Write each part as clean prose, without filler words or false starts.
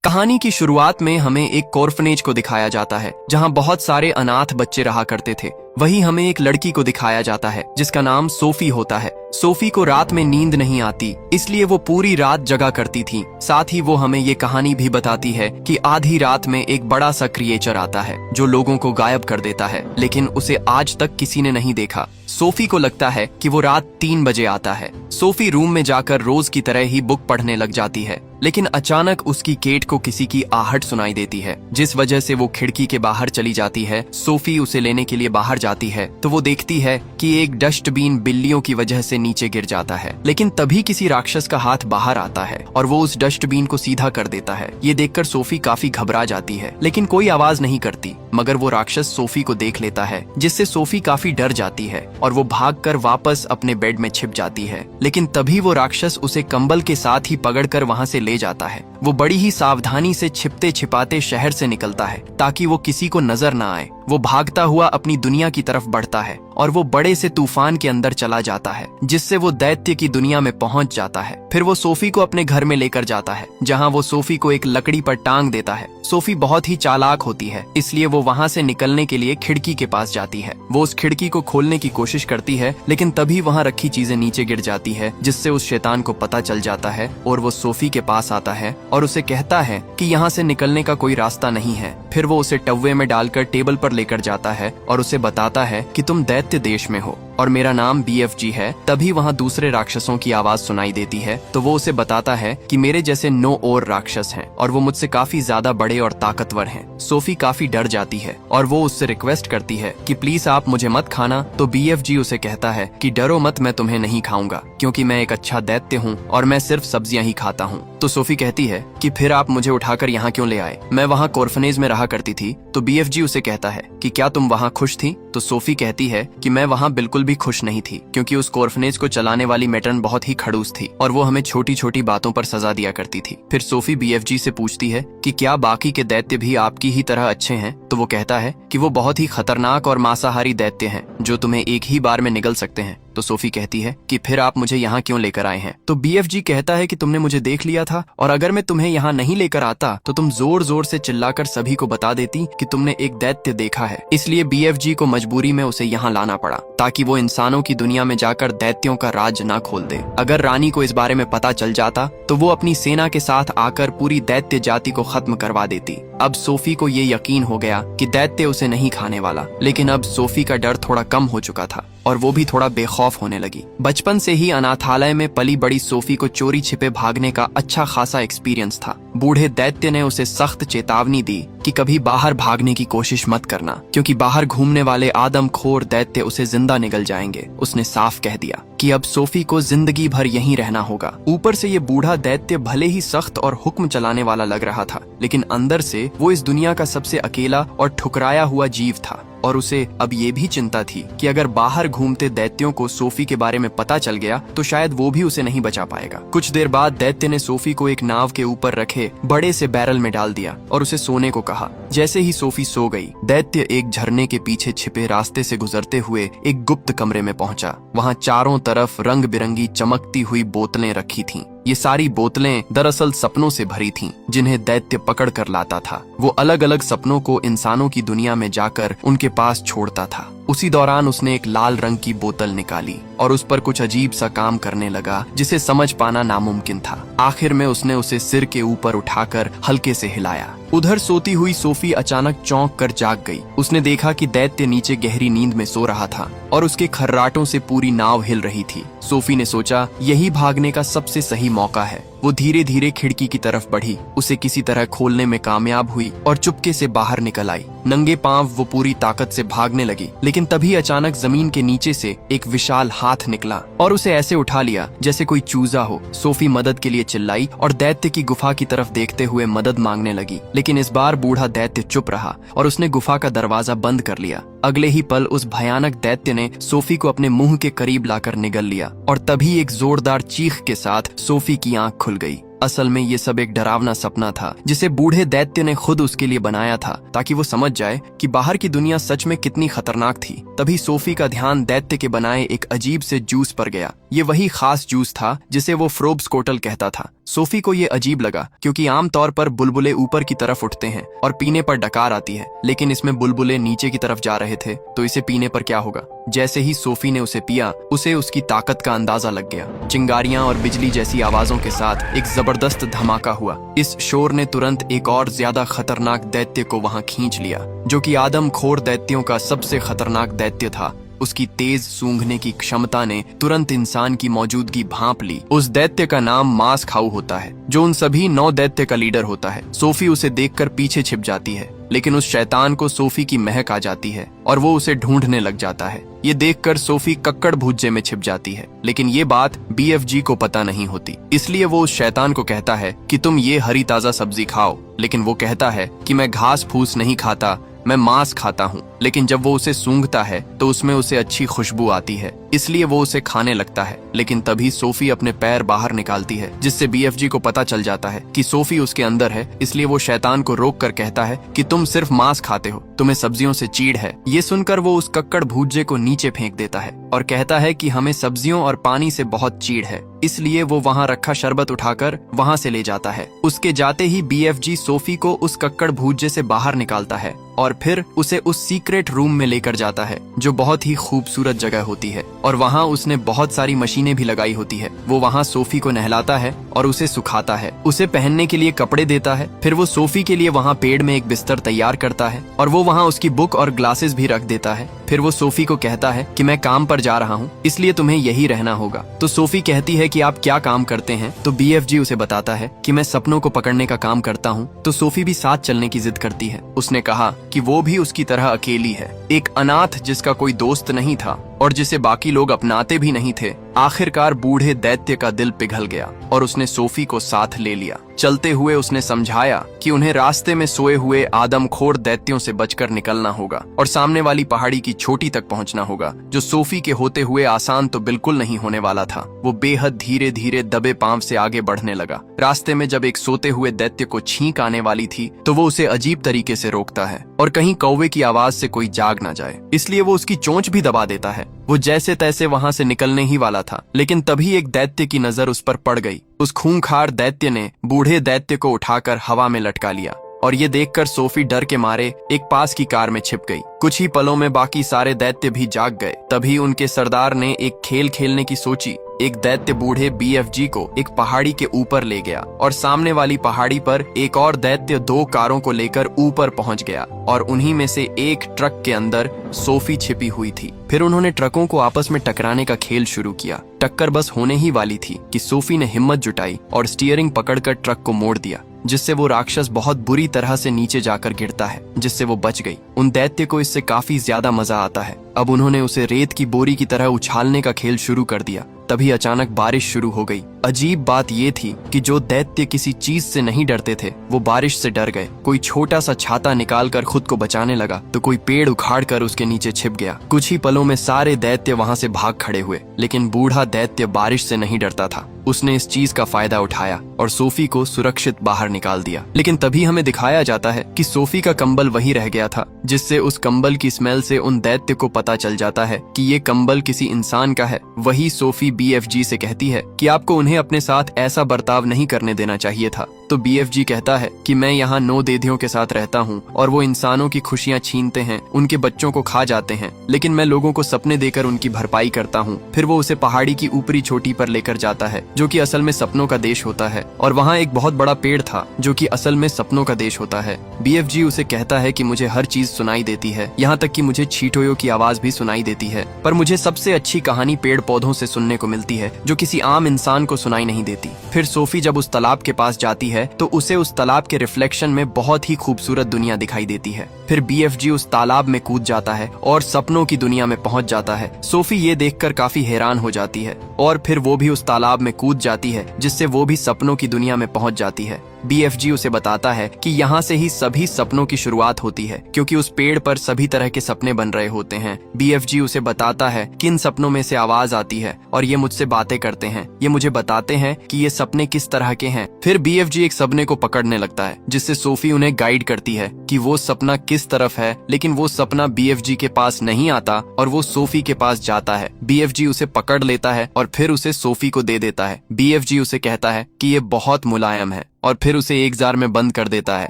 कहानी की शुरुआत में हमें एक ऑर्फनेज को दिखाया जाता है जहां बहुत सारे अनाथ बच्चे रहा करते थे। वहीं हमें एक लड़की को दिखाया जाता है जिसका नाम सोफी होता है। सोफी को रात में नींद नहीं आती, इसलिए वो पूरी रात जगा करती थी। साथ ही वो हमें ये कहानी भी बताती है कि आधी रात में एक बड़ा सा क्रिएचर आता है जो लोगों को गायब कर देता है, लेकिन उसे आज तक किसी ने नहीं देखा। सोफी को लगता है कि वो रात 3 बजे आता है। सोफी रूम में जाकर रोज की तरह ही बुक पढ़ने लग जाती है, लेकिन अचानक उसकी केट को किसी की आहट सुनाई देती है, जिस वजह से वो खिड़की के बाहर चली जाती है। सोफी उसे लेने के लिए बाहर जाती है तो वो देखती है कि एक डस्टबिन बिल्लियों की वजह से नीचे गिर जाता है, लेकिन तभी किसी राक्षस का हाथ बाहर आता है और वो उस डस्टबिन को सीधा कर देता है। ये देखकर सोफी काफी घबरा जाती है, लेकिन कोई आवाज नहीं करती। मगर वो राक्षस सोफी को देख लेता है, जिससे सोफी काफी डर जाती है और वो भागकर वापस अपने बेड में छिप जाती है। लेकिन तभी वो राक्षस उसे कंबल के साथ ही पकड़कर वहां से ले जाता है। वो बड़ी ही सावधानी से छिपते छिपाते शहर से निकलता है ताकि वो किसी को नजर ना आए। वो भागता हुआ अपनी दुनिया की तरफ बढ़ता है और वो बड़े से तूफान के अंदर चला जाता है, जिससे वो दैत्य की दुनिया में पहुंच जाता है। फिर वो सोफी को अपने घर में लेकर जाता है, जहां वो सोफी को एक लकड़ी पर टांग देता है। सोफी बहुत ही चालाक होती है, इसलिए वो वहां से निकलने के लिए खिड़की के पास जाती है। वो उस खिड़की को खोलने की कोशिश करती है, लेकिन तभी वहां रखी चीजें नीचे गिर जाती है, जिससे उस शैतान को पता चल जाता है और वो सोफी के पास आता है और उसे कहता है कि यहाँ से निकलने का कोई रास्ता नहीं है। फिर वो उसे टव्वे में डालकर टेबल पर लेकर जाता है और उसे बताता है कि तुम दैत्य देश में हो और मेरा नाम BFG है। तभी वहाँ दूसरे राक्षसों की आवाज सुनाई देती है, तो वो उसे बताता है कि मेरे जैसे 9 और राक्षस हैं और वो मुझसे काफी ज्यादा बड़े और ताकतवर हैं। सोफी काफी डर जाती है और वो उससे रिक्वेस्ट करती है कि प्लीज आप मुझे मत खाना। तो BFG उसे कहता है कि डरो मत, मैं तुम्हें नहीं खाऊंगा क्योंकि मैं एक अच्छा दैत्य हूँ और मैं सिर्फ सब्जियां ही खाता हूँ। तो सोफी कहती है कि फिर आप मुझे उठाकर यहाँ क्यों ले आए? मैं वहाँ ऑर्फनेज में रहा करती थी। तो BFG उसे कहता है कि क्या तुम वहाँ खुश थी? तो सोफी कहती है कि मैं वहाँ बिल्कुल भी खुश नहीं थी, क्योंकि उस ऑर्फनेज को चलाने वाली मैट्रन बहुत ही खड़ूस थी और वो हमें छोटी छोटी बातों पर सजा दिया करती थी। फिर सोफी BFG से पूछती है कि क्या बाकी के दैत्य भी आपकी ही तरह अच्छे हैं? तो वो कहता है कि वो बहुत ही खतरनाक और मांसाहारी दैत्य हैं जो तुम्हें एक ही बार में निगल सकते हैं। तो सोफी कहती है कि फिर आप मुझे यहाँ क्यों लेकर आए हैं? तो BFG कहता है कि तुमने मुझे देख लिया था और अगर मैं तुम्हें यहाँ नहीं लेकर आता तो तुम जोर जोर से चिल्लाकर सभी को बता देती कि तुमने एक दैत्य देखा है। इसलिए BFG को मजबूरी में उसे यहाँ लाना पड़ा ताकि वो इंसानों की दुनिया में जाकर दैत्यों का राज ना खोल दे। अगर रानी को इस बारे में पता चल जाता तो वो अपनी सेना के साथ आकर पूरी दैत्य जाति को खत्म करवा देती। अब सोफी को ये यकीन हो गया कि दैत्य उसे नहीं खाने वाला, लेकिन अब सोफी का डर थोड़ा कम हो चुका था और वो भी थोड़ा बेखौफ होने लगी। बचपन से ही अनाथालय में पली बड़ी सोफी को चोरी छिपे भागने का अच्छा खासा एक्सपीरियंस था। बूढ़े दैत्य ने उसे सख्त चेतावनी दी कि कभी बाहर भागने की कोशिश मत करना, क्योंकि बाहर घूमने वाले आदमखोर दैत्य उसे जिंदा निगल जाएंगे। उसने साफ कह दिया कि अब सोफी को जिंदगी भर यहीं रहना होगा। ऊपर से ये बूढ़ा दैत्य भले ही सख्त और हुक्म चलाने वाला लग रहा था, लेकिन अंदर से वो इस दुनिया का सबसे अकेला और ठुकराया हुआ जीव था और उसे अब ये भी चिंता थी कि अगर बाहर घूमते दैत्यों को सोफी के बारे में पता चल गया तो शायद वो भी उसे नहीं बचा पाएगा। कुछ देर बाद दैत्य ने सोफी को एक नाव के ऊपर रखे बड़े से बैरल में डाल दिया और उसे सोने को कहा। जैसे ही सोफी सो गई, दैत्य एक झरने के पीछे छिपे रास्ते से गुजरते हुए एक गुप्त कमरे में पहुंचा। वहां चारों तरफ रंग बिरंगी चमकती हुई बोतलें रखी थीं। ये सारी बोतलें दरअसल सपनों से भरी थीं, जिन्हें दैत्य पकड़ कर लाता था। वो अलग अलग सपनों को इंसानों की दुनिया में जाकर उनके पास छोड़ता था। उसी दौरान उसने एक लाल रंग की बोतल निकाली और उस पर कुछ अजीब सा काम करने लगा जिसे समझ पाना नामुमकिन था। आखिर में उसने उसे सिर के ऊपर उठाकर हल्के से हिलाया। उधर सोती हुई सोफी अचानक चौंक कर जाग गई। उसने देखा कि दैत्य नीचे गहरी नींद में सो रहा था और उसके खर्राटों से पूरी नाव हिल रही थी। सोफी ने सोचा यही भागने का सबसे सही मौका है। वो धीरे धीरे खिड़की की तरफ बढ़ी, उसे किसी तरह खोलने में कामयाब हुई और चुपके से बाहर निकल आई। नंगे पांव वो पूरी ताकत से भागने लगी, लेकिन तभी अचानक जमीन के नीचे से एक विशाल हाथ निकला और उसे ऐसे उठा लिया जैसे कोई चूजा हो। सोफी मदद के लिए चिल्लाई और दैत्य की गुफा की तरफ देखते हुए मदद मांगने लगी, लेकिन इस बार बूढ़ा दैत्य चुप रहा और उसने गुफा का दरवाजा बंद कर लिया। अगले ही पल उस भयानक दैत्य ने सोफी को अपने मुंह के करीब लाकर निगल लिया और तभी एक जोरदार चीख के साथ सोफी की आंख खुल गई। असल में ये सब एक डरावना सपना था जिसे बूढ़े दैत्य ने खुद उसके लिए बनाया था ताकि वो समझ जाए कि बाहर की दुनिया सच में कितनी खतरनाक थी। तभी सोफी का ध्यान दैत्य के बनाए एक अजीब से जूस पर गया। ये वही खास जूस था जिसे वो फ्रोब्सकोटल कहता था। सोफी को ये अजीब लगा क्योंकि आमतौर पर बुलबुले ऊपर की तरफ उठते हैं और पीने पर डकार आती है, लेकिन इसमें बुलबुले नीचे की तरफ जा रहे थे, तो इसे पीने पर क्या होगा। जैसे ही सोफी ने उसे पिया, उसे उसकी ताकत का अंदाजा लग गया। चिंगारियां और बिजली जैसी आवाजों के साथ एक जबरदस्त धमाका हुआ। इस शोर ने तुरंत एक और ज्यादा खतरनाक दैत्य को वहां खींच लिया, जो कि आदमखोर दैत्यों का सबसे खतरनाक दैत्य था। उसकी तेज सूंघने की क्षमता ने तुरंत इंसान की मौजूदगी भांप ली। उस दैत्य का नाम मांस खाऊ होता है, जो उन सभी 9 दैत्य का लीडर होता है। सोफी उसे देखकर पीछे छिप जाती है, लेकिन उस शैतान को सोफी की महक आ जाती है और वो उसे ढूंढने लग जाता है। ये देखकर सोफी कक्कड़ भुज्जे में छिप जाती है, लेकिन ये बात BFG को पता नहीं होती। इसलिए वो उस शैतान को कहता है कि तुम ये हरी ताजा सब्जी खाओ, लेकिन वो कहता है कि मैं घास फूस नहीं खाता, मैं मांस खाता हूँ। लेकिन जब वो उसे सूंघता है तो उसमें उसे अच्छी खुशबू आती है, इसलिए वो उसे खाने लगता है। लेकिन तभी सोफी अपने पैर बाहर निकालती है, जिससे BFG को पता चल जाता है कि सोफी उसके अंदर है। इसलिए वो शैतान को रोक कर कहता है कि तुम सिर्फ मांस खाते हो, तुम्हें सब्जियों से चीड़ है। ये सुनकर वो उस कक्कड़ भूजे को नीचे फेंक देता है और कहता है कि हमें सब्जियों और पानी से बहुत चीड़ है। इसलिए वो वहाँ रखा शरबत उठाकर वहाँ से ले जाता है। उसके जाते ही BFG सोफी को उस कक्कड़ भूजे से बाहर निकालता है और फिर उसे उस सीक्रेट रूम में लेकर जाता है, जो बहुत ही खूबसूरत जगह होती है, और वहाँ उसने बहुत सारी मशीनें भी लगाई होती है। वो वहाँ सोफी को नहलाता है और उसे सुखाता है, उसे पहनने के लिए कपड़े देता है। फिर वो सोफी के लिए वहाँ पेड़ में एक बिस्तर तैयार करता है और वो वहाँ उसकी बुक और ग्लासेस भी रख देता है। फिर वो सोफी को कहता है कि मैं काम पर जा रहा हूँ, इसलिए तुम्हें यही रहना होगा। तो सोफी कहती है कि आप क्या काम करते हैं। तो BFG उसे बताता है कि मैं सपनों को पकड़ने का काम करता हूँ। तो सोफी भी साथ चलने की जिद करती है। उसने कहा कि वो भी उसकी तरह अकेली है, एक अनाथ जिसका कोई दोस्त नहीं था और जिसे बाकी लोग अपनाते भी नहीं थे। आखिरकार बूढ़े दैत्य का दिल पिघल गया और उसने सोफी को साथ ले लिया। चलते हुए उसने समझाया कि उन्हें रास्ते में सोए हुए आदमखोर दैत्यों से बचकर निकलना होगा और सामने वाली पहाड़ी की चोटी तक पहुंचना होगा, जो सोफी के होते हुए आसान तो बिल्कुल नहीं होने वाला था। वो बेहद धीरे धीरे दबे पांव से आगे बढ़ने लगा। रास्ते में जब एक सोते हुए दैत्य को छींक आने वाली थी, तो वो उसे अजीब तरीके से रोकता है और कहीं कौवे की आवाज से कोई जाग ना जाए, इसलिए वो उसकी चोंच भी दबा देता है। वो जैसे तैसे वहां से निकलने ही वाला था, लेकिन तभी एक दैत्य की नजर उस पर पड़ गई। उस खूंखार दैत्य ने बूढ़े दैत्य को उठाकर हवा में लटका लिया और ये देखकर सोफी डर के मारे एक पास की कार में छिप गई। कुछ ही पलों में बाकी सारे दैत्य भी जाग गए। तभी उनके सरदार ने एक खेल खेलने की सोची। एक दैत्य बूढ़े BFG को एक पहाड़ी के ऊपर ले गया और सामने वाली पहाड़ी पर एक और दैत्य 2 कारों को लेकर ऊपर पहुंच गया और उन्हीं में से एक ट्रक के अंदर सोफी छिपी हुई थी। फिर उन्होंने ट्रकों को आपस में टकराने का खेल शुरू किया। टक्कर बस होने ही वाली थी कि सोफी ने हिम्मत जुटाई और स्टीयरिंग पकड़कर ट्रक को मोड़ दिया, जिससे वो राक्षस बहुत बुरी तरह से नीचे जाकर गिरता है, जिससे वो बच गई। उन दैत्य को इससे काफी ज्यादा मजा आता है। अब उन्होंने उसे रेत की बोरी की तरह उछालने का खेल शुरू कर दिया। तभी अचानक बारिश शुरू हो गई। अजीब बात ये थी कि जो दैत्य किसी चीज से नहीं डरते थे, वो बारिश से डर गए। कोई छोटा सा छाता निकालकर खुद को बचाने लगा तो कोई पेड़ उखाड़कर उसके नीचे छिप गया। कुछ ही पलों में सारे दैत्य वहां से भाग खड़े हुए, लेकिन बूढ़ा दैत्य बारिश से नहीं डरता था। उसने इस चीज का फायदा उठाया और सोफी को सुरक्षित बाहर निकाल दिया। लेकिन तभी हमें दिखाया जाता है कि सोफी का कंबल वहीं रह गया था, जिससे उस कंबल की स्मेल से उन दैत्य को पता चल जाता है कि ये कंबल किसी इंसान का है। वही सोफी BFG से कहती है कि आपको उन्हें अपने साथ ऐसा बर्ताव नहीं करने देना चाहिए था। तो BFG कहता है कि मैं यहाँ 9 देधियों के साथ रहता हूँ और वो इंसानों की खुशियाँ छीनते हैं, उनके बच्चों को खा जाते हैं, लेकिन मैं लोगों को सपने देकर उनकी भरपाई करता हूँ। फिर वो उसे पहाड़ी की ऊपरी चोटी पर लेकर जाता है, जो कि असल में सपनों का देश होता है, और वहाँ एक बहुत बड़ा पेड़ था जो कि असल में सपनों का देश होता है। BFG उसे कहता है कि मुझे हर चीज सुनाई देती है, यहाँ तक कि मुझे चींटियों की आवाज भी सुनाई देती है, पर मुझे सबसे अच्छी कहानी पेड़ पौधों से सुनने को मिलती है, जो किसी आम इंसान को सुनाई नहीं देती। फिर सोफी जब उस तालाब के पास जाती है तो उसे उस तालाब के रिफ्लेक्शन में बहुत ही खूबसूरत दुनिया दिखाई देती है। फिर BFG उस तालाब में कूद जाता है और सपनों की दुनिया में पहुंच जाता है। सोफी ये देखकर काफी हैरान हो जाती है और फिर वो भी उस तालाब में कूद जाती है, जिससे वो भी सपनों की दुनिया में पहुंच जाती है। BFG उसे बताता है कि यहाँ से ही सभी सपनों की शुरुआत होती है, क्योंकि उस पेड़ पर सभी तरह के सपने बन रहे होते हैं। BFG उसे बताता है कि इन सपनों में से आवाज आती है और ये मुझसे बातें करते हैं, ये मुझे बताते हैं कि ये सपने किस तरह के हैं। फिर BFG एक सपने को पकड़ने लगता है, जिससे सोफी उन्हें गाइड करती है कि वो सपना किस तरफ है, लेकिन वो सपना BFG के पास नहीं आता और वो सोफी के पास जाता है। BFG उसे पकड़ लेता है और फिर उसे सोफी को दे देता है। BFG उसे कहता है कि ये बहुत मुलायम है और फिर उसे एक जार में बंद कर देता है।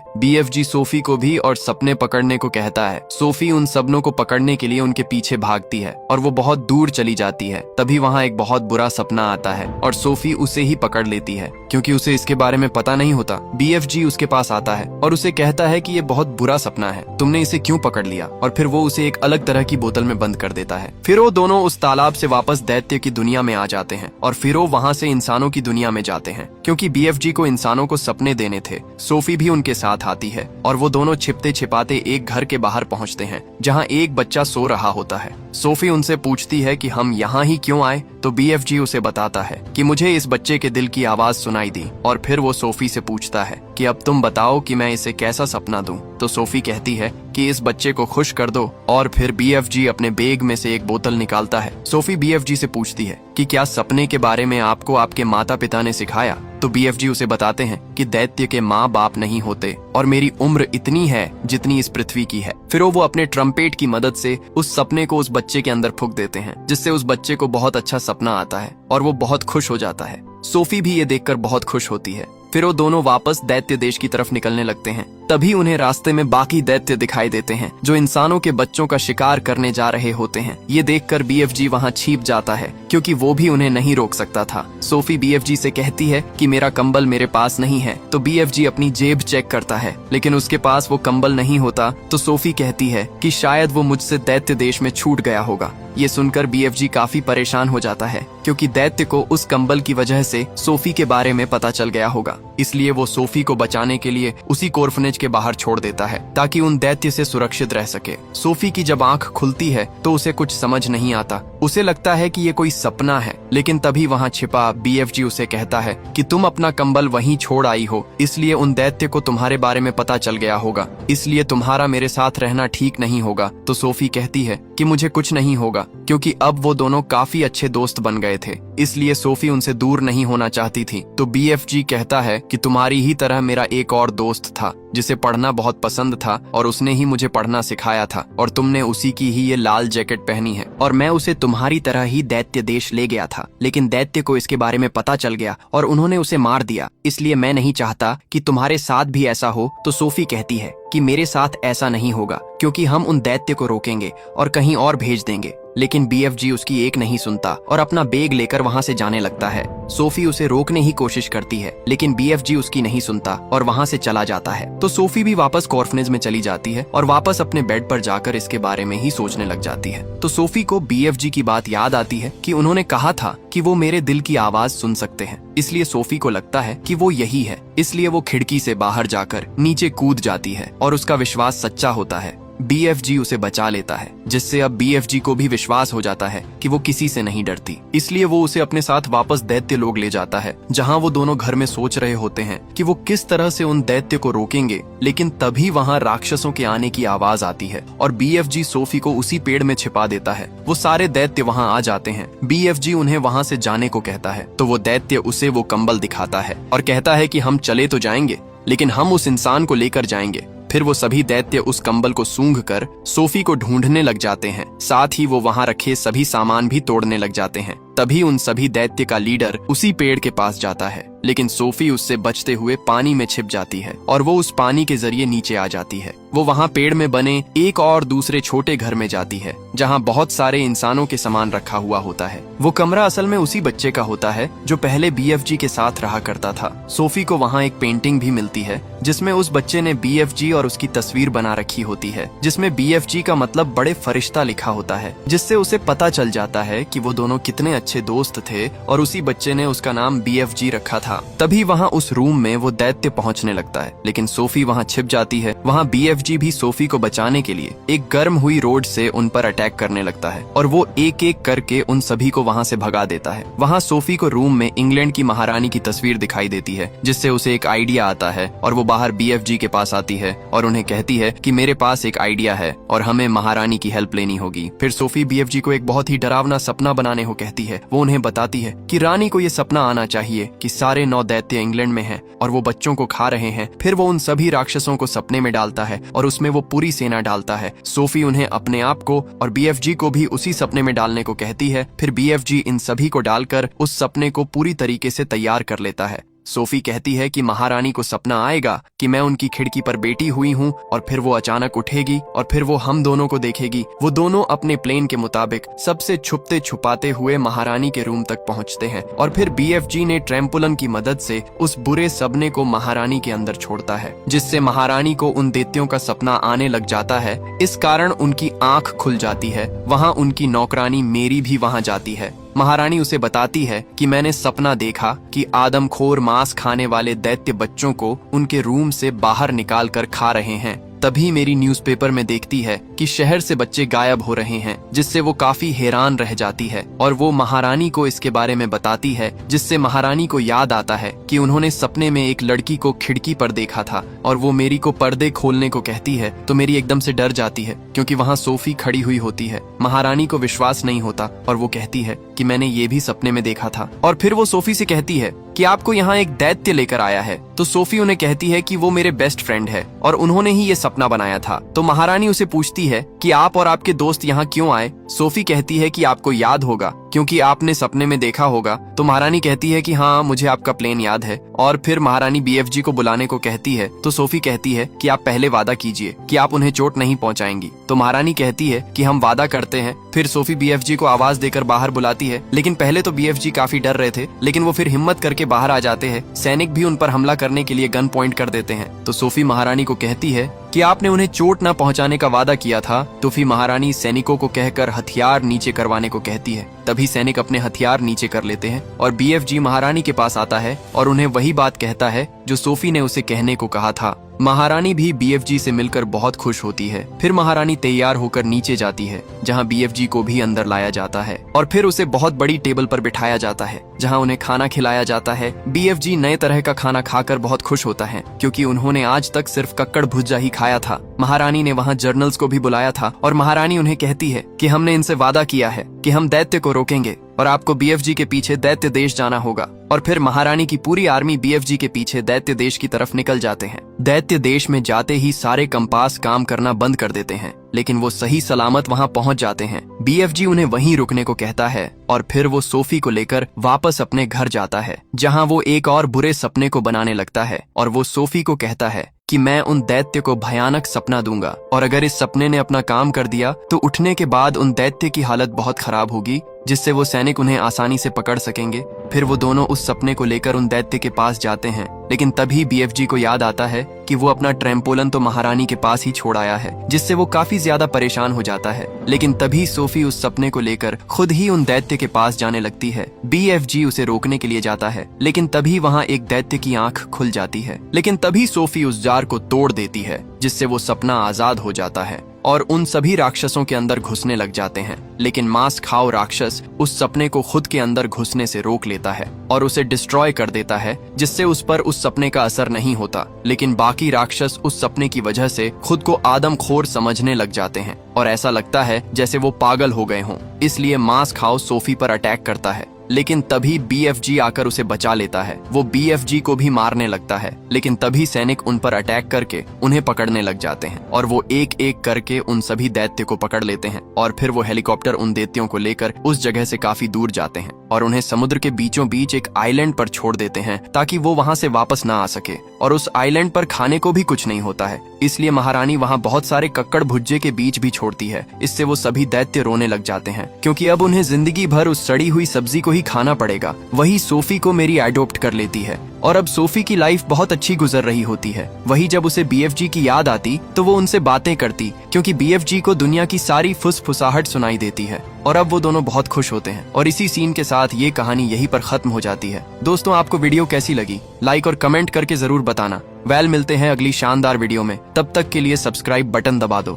BFG सोफी को भी और सपने पकड़ने को कहता है। सोफी उन सपनों को पकड़ने के लिए उनके पीछे भागती है और वो बहुत दूर चली जाती है। तभी वहाँ एक बहुत बुरा सपना आता है और सोफी उसे ही पकड़ लेती है, क्योंकि उसे इसके बारे में पता नहीं होता। BFG उसके पास आता है और उसे कहता है कि ये बहुत बुरा सपना है, तुमने इसे क्यों पकड़ लिया, और फिर वो उसे एक अलग तरह की बोतल में बंद कर देता है। फिर वो दोनों उस तालाब से वापस दैत्य की दुनिया में आ जाते हैं और फिर वो वहाँ से इंसानों की दुनिया में जाते हैं, क्योंकि BFG को इंसानों को सपने देने थे। सोफी भी उनके साथ आती है और वो दोनों छिपते छिपाते एक घर के बाहर पहुंचते हैं, जहां एक बच्चा सो रहा होता है। सोफी उनसे पूछती है कि हम यहाँ ही क्यों आए, तो BFG उसे बताता है कि मुझे इस बच्चे के दिल की आवाज सुनाई दी, और फिर वो सोफी से पूछता है कि अब तुम बताओ कि मैं इसे कैसा सपना दूं। तो सोफी कहती है कि इस बच्चे को खुश कर दो, और फिर BFG अपने बैग में से एक बोतल निकालता है। सोफी BFG से पूछती है कि क्या सपने के बारे में आपको आपके माता पिता ने सिखाया, तो BFG उसे बताते हैं कि दैत्य के माँ बाप नहीं होते और मेरी उम्र इतनी है जितनी इस पृथ्वी की है। फिर वो अपने ट्रम्पेट की मदद से उस सपने को उस बच्चे के अंदर फूंक देते हैं, जिससे उस बच्चे को बहुत अच्छा सपना आता है और वो बहुत खुश हो जाता है। सोफी भी ये देखकर बहुत खुश होती है। फिर वो दोनों वापस दैत्य देश की तरफ निकलने लगते हैं। तभी उन्हें रास्ते में बाकी दैत्य दिखाई देते हैं, जो इंसानों के बच्चों का शिकार करने जा रहे होते हैं। ये देखकर BFG वहाँ छिप जाता है, क्योंकि वो भी उन्हें नहीं रोक सकता था। सोफी BFG से कहती है कि मेरा कंबल मेरे पास नहीं है, तो BFG अपनी जेब चेक करता है, लेकिन उसके पास वो कंबल नहीं होता। तो सोफी कहती है कि शायद वो मुझसे दैत्य देश में छूट गया होगा। ये सुनकर BFG काफी परेशान हो जाता है, क्योंकि दैत्य को उस कंबल की वजह से सोफी के बारे में पता चल गया होगा। इसलिए वो सोफी को बचाने के लिए उसी कोर्फनेज के बाहर छोड़ देता है, ताकि उन दैत्य से सुरक्षित रह सके। सोफी की जब आंख खुलती है तो उसे कुछ समझ नहीं आता। उसे लगता है कि ये कोई सपना है, लेकिन तभी वहाँ छिपा BFG उसे कहता है कि तुम अपना कंबल वहीं छोड़ आई हो, इसलिए उन दैत्य को तुम्हारे बारे में पता चल गया होगा, इसलिए तुम्हारा मेरे साथ रहना ठीक नहीं होगा। तो सोफी कहती है कि मुझे कुछ नहीं होगा, क्योंकि अब वो दोनों काफी अच्छे दोस्त बन गए थे, इसलिए सोफी उनसे दूर नहीं होना चाहती थी। तो BFG कहता है कि तुम्हारी ही तरह मेरा एक और दोस्त था, जिसे पढ़ना बहुत पसंद था और उसने ही मुझे पढ़ना सिखाया था, और तुमने उसी की ही ये लाल जैकेट पहनी है, और मैं उसे तुम्हारी तरह ही दैत्य देश ले गया था, लेकिन दैत्य को इसके बारे में पता चल गया और उन्होंने उसे मार दिया, इसलिए मैं नहीं चाहता कि तुम्हारे साथ भी ऐसा हो। तो सोफी कहती है कि मेरे साथ ऐसा नहीं होगा, क्योंकि हम उन दैत्य को रोकेंगे और कहीं और भेज देंगे, लेकिन BFG उसकी एक नहीं सुनता और अपना बैग लेकर वहाँ से जाने लगता है। सोफी उसे रोकने की कोशिश करती है, लेकिन BFG उसकी नहीं सुनता और वहाँ से चला जाता है। तो सोफी भी वापस कॉर्फनेज में चली जाती है और वापस अपने बेड पर जाकर इसके बारे में ही सोचने लग जाती है। तो सोफी को BFG की बात याद आती है कि उन्होंने कहा था कि वो मेरे दिल की आवाज सुन सकते हैं, इसलिए सोफी को लगता है कि वो यही है, इसलिए वो खिड़की से बाहर जाकर नीचे कूद जाती है और उसका विश्वास सच्चा होता है। BFG उसे बचा लेता है, जिससे अब BFG को भी विश्वास हो जाता है कि वो किसी से नहीं डरती, इसलिए वो उसे अपने साथ वापस दैत्य लोग ले जाता है, जहां वो दोनों घर में सोच रहे होते हैं कि वो किस तरह से उन दैत्य को रोकेंगे। लेकिन तभी वहां राक्षसों के आने की आवाज आती है और BFG सोफी को उसी पेड़ में छिपा देता है। वो सारे दैत्य वहां आ जाते हैं। BFG उन्हें वहां से जाने को कहता है, तो वो दैत्य उसे वो कंबल दिखाता है और कहता है कि हम चले तो जाएंगे, लेकिन हम उस इंसान को लेकर जाएंगे। फिर वो सभी दैत्य उस कंबल को सूंघकर सोफी को ढूंढने लग जाते हैं, साथ ही वो वहां रखे सभी सामान भी तोड़ने लग जाते हैं। तभी उन सभी दैत्य का लीडर उसी पेड़ के पास जाता है, लेकिन सोफी उससे बचते हुए पानी में छिप जाती है और वो उस पानी के जरिए नीचे आ जाती है। वो वहाँ पेड़ में बने एक और दूसरे छोटे घर में जाती है, जहाँ बहुत सारे इंसानों के सामान रखा हुआ होता है। वो कमरा असल में उसी बच्चे का होता है जो पहले BFG के साथ रहा करता था। सोफी को वहाँ एक पेंटिंग भी मिलती है, जिसमें उस बच्चे ने BFG और उसकी तस्वीर बना रखी होती है, जिसमें BFG का मतलब बड़े फरिश्ता लिखा होता है, जिससे उसे पता चल जाता है कि वो दोनों कितने अच्छे दोस्त थे और उसी बच्चे ने उसका नाम BFG रखा था। तभी वहाँ उस रूम में वो दैत्य पहुँचने लगता है, लेकिन सोफी वहाँ छिप जाती है। वहाँ BFG भी सोफी को बचाने के लिए एक गर्म हुई रोड से उन पर अटैक करने लगता है और वो एक एक करके उन सभी को वहाँ से भगा देता है। वहाँ सोफी को रूम में इंग्लैंड की महारानी की तस्वीर दिखाई देती है, जिससे उसे एक आइडिया आता है और वो बाहर BFG के पास आती है और उन्हें कहती है कि मेरे पास एक आइडिया है और हमें महारानी की हेल्प लेनी होगी। फिर सोफी BFG को एक बहुत ही डरावना सपना बनाने को कहती है। वो उन्हें बताती है कि रानी को ये सपना आना चाहिए कि सारे 9 दैत्य इंग्लैंड में हैं और वो बच्चों को खा रहे हैं। फिर वो उन सभी राक्षसों को सपने में डालता है और उसमें वो पूरी सेना डालता है। सोफी उन्हें अपने आप को और BFG को भी उसी सपने में डालने को कहती है। फिर BFG इन सभी को डालकर उस सपने को पूरी तरीके से तैयार कर लेता है। सोफी कहती है कि महारानी को सपना आएगा कि मैं उनकी खिड़की पर बैठी हुई हूँ और फिर वो अचानक उठेगी और फिर वो हम दोनों को देखेगी। वो दोनों अपने प्लान के मुताबिक सबसे छुपते छुपाते हुए महारानी के रूम तक पहुँचते हैं और फिर BFG ने ट्रैम्पोलिन की मदद से उस बुरे सपने को महारानी के अंदर छोड़ता है, जिससे महारानी को उन दैत्यों का सपना आने लग जाता है। इस कारण उनकी आंख खुल जाती है। वहाँ उनकी नौकरानी मेरी भी वहाँ जाती है। महारानी उसे बताती है कि मैंने सपना देखा कि आदमखोर मांस खाने वाले दैत्य बच्चों को उनके रूम से बाहर निकाल कर खा रहे हैं। तभी मेरी न्यूज़पेपर में देखती है कि शहर से बच्चे गायब हो रहे हैं, जिससे वो काफी हैरान रह जाती है और वो महारानी को इसके बारे में बताती है, जिससे महारानी को याद आता है कि उन्होंने सपने में एक लड़की को खिड़की पर देखा था और वो मेरी को पर्दे खोलने को कहती है तो मेरी एकदम से डर जाती है क्योंकि वहाँ सोफी खड़ी हुई होती है। महारानी को विश्वास नहीं होता और वो कहती है कि मैंने ये भी सपने में देखा था और फिर वो सोफी से कहती है कि आपको यहाँ एक दैत्य लेकर आया है। तो सोफी उन्हें कहती है कि वो मेरे बेस्ट फ्रेंड है और उन्होंने ही ये सपना बनाया था। तो महारानी उसे पूछती है कि आप और आपके दोस्त यहाँ क्यों आए। सोफी कहती है कि आपको याद होगा क्योंकि आपने सपने में देखा होगा। तो महारानी कहती है कि हाँ, मुझे आपका प्लान याद है और फिर महारानी BFG को बुलाने को कहती है। तो सोफी कहती है कि आप पहले वादा कीजिए कि आप उन्हें चोट नहीं पहुंचाएंगी। तो महारानी कहती है कि हम वादा करते हैं। फिर सोफी BFG को आवाज देकर बाहर बुलाती है, लेकिन पहले तो BFG काफी डर रहे थे, लेकिन वो फिर हिम्मत करके बाहर आ जाते हैं। सैनिक भी उन पर हमला करने के लिए गन पॉइंट कर देते हैं। तो सोफी महारानी को कहती है कि आपने उन्हें चोट न पहुंचाने का वादा किया था। तो फिर महारानी सैनिकों को कहकर हथियार नीचे करवाने को कहती है। तभी सैनिक अपने हथियार नीचे कर लेते हैं और BFG महारानी के पास आता है और उन्हें वही बात कहता है जो सोफी ने उसे कहने को कहा था। महारानी भी BFG से मिलकर बहुत खुश होती है। फिर महारानी तैयार होकर नीचे जाती है, जहां BFG को भी अंदर लाया जाता है और फिर उसे बहुत बड़ी टेबल पर बिठाया जाता है, जहां उन्हें खाना खिलाया जाता है। BFG नए तरह का खाना खाकर बहुत खुश होता है क्योंकि उन्होंने आज तक सिर्फ कक्कड़ भुज्जा ही खाया था। महारानी ने वहाँ जर्नल्स को भी बुलाया था और महारानी उन्हें कहती है कि हमने इनसे वादा किया है कि हम दैत्य को रोकेंगे और आपको BFG के पीछे दैत्य देश जाना होगा। और फिर महारानी की पूरी आर्मी BFG के पीछे दैत्य देश की तरफ निकल जाते हैं। दैत्य देश में जाते ही सारे कंपास काम करना बंद कर देते हैं, लेकिन वो सही सलामत वहाँ पहुँच जाते हैं। BFG उन्हें वहीं रुकने को कहता है और फिर वो सोफी को लेकर वापस अपने घर जाता है, जहाँ वो एक और बुरे सपने को बनाने लगता है और वो सोफी को कहता है कि मैं उन दैत्य को भयानक सपना दूंगा और अगर इस सपने ने अपना काम कर दिया तो उठने के बाद उन दैत्य की हालत बहुत खराब होगी, जिससे वो सैनिक उन्हें आसानी से पकड़ सकेंगे। फिर वो दोनों उस सपने को लेकर उन दैत्य के पास जाते हैं, लेकिन तभी BFG को याद आता है कि वो अपना ट्रैम्पोलिन तो महारानी के पास ही छोड़ आया है, जिससे वो काफी ज्यादा परेशान हो जाता है। लेकिन तभी सोफी उस सपने को लेकर खुद ही उन दैत्य के पास जाने लगती है। BFG उसे रोकने के लिए जाता है, लेकिन तभी वहाँ एक दैत्य की आंख खुल जाती है। लेकिन तभी सोफी उस जार को तोड़ देती है, जिससे वो सपना आजाद हो जाता है और उन सभी राक्षसों के अंदर घुसने लग जाते हैं। लेकिन मांस खाओ राक्षस उस सपने को खुद के अंदर घुसने से रोक लेता है और उसे डिस्ट्रॉय कर देता है, जिससे उस पर उस सपने का असर नहीं होता। लेकिन बाकी राक्षस उस सपने की वजह से खुद को आदमखोर समझने लग जाते हैं और ऐसा लगता है जैसे वो पागल हो गए हों। इसलिए मांस खाओ सोफी पर अटैक करता है, लेकिन तभी BFG आकर उसे बचा लेता है। वो BFG को भी मारने लगता है, लेकिन तभी सैनिक उन पर अटैक करके उन्हें पकड़ने लग जाते हैं और वो एक एक करके उन सभी दैत्य को पकड़ लेते हैं और फिर वो हेलीकॉप्टर उन दैत्यों को लेकर उस जगह से काफी दूर जाते हैं और उन्हें समुद्र के बीचों बीच एक आइलैंड पर छोड़ देते हैं ताकि वो वहाँ से वापस ना आ सके। और उस आइलैंड पर खाने को भी कुछ नहीं होता है, इसलिए महारानी वहाँ बहुत सारे कक्कड़ भुज्जे के बीज भी छोड़ती है। इससे वो सभी दैत्य रोने लग जाते हैं क्योंकि अब उन्हें जिंदगी भर उस सड़ी हुई सब्जी को ही खाना पड़ेगा। वही सोफी को मेरी एडॉप्ट कर लेती है और अब सोफी की लाइफ बहुत अच्छी गुजर रही होती है। वही जब उसे BFG की याद आती तो वो उनसे बातें करती, क्योंकि BFG को दुनिया की सारी फुसफुसाहट सुनाई देती है। और अब वो दोनों बहुत खुश होते हैं और इसी सीन के साथ ये कहानी यहीं पर खत्म हो जाती है। दोस्तों, आपको वीडियो कैसी लगी? लाइक और कमेंट करके जरूर बताना। मिलते हैं अगली शानदार वीडियो में। तब तक के लिए सब्सक्राइब बटन दबा दो।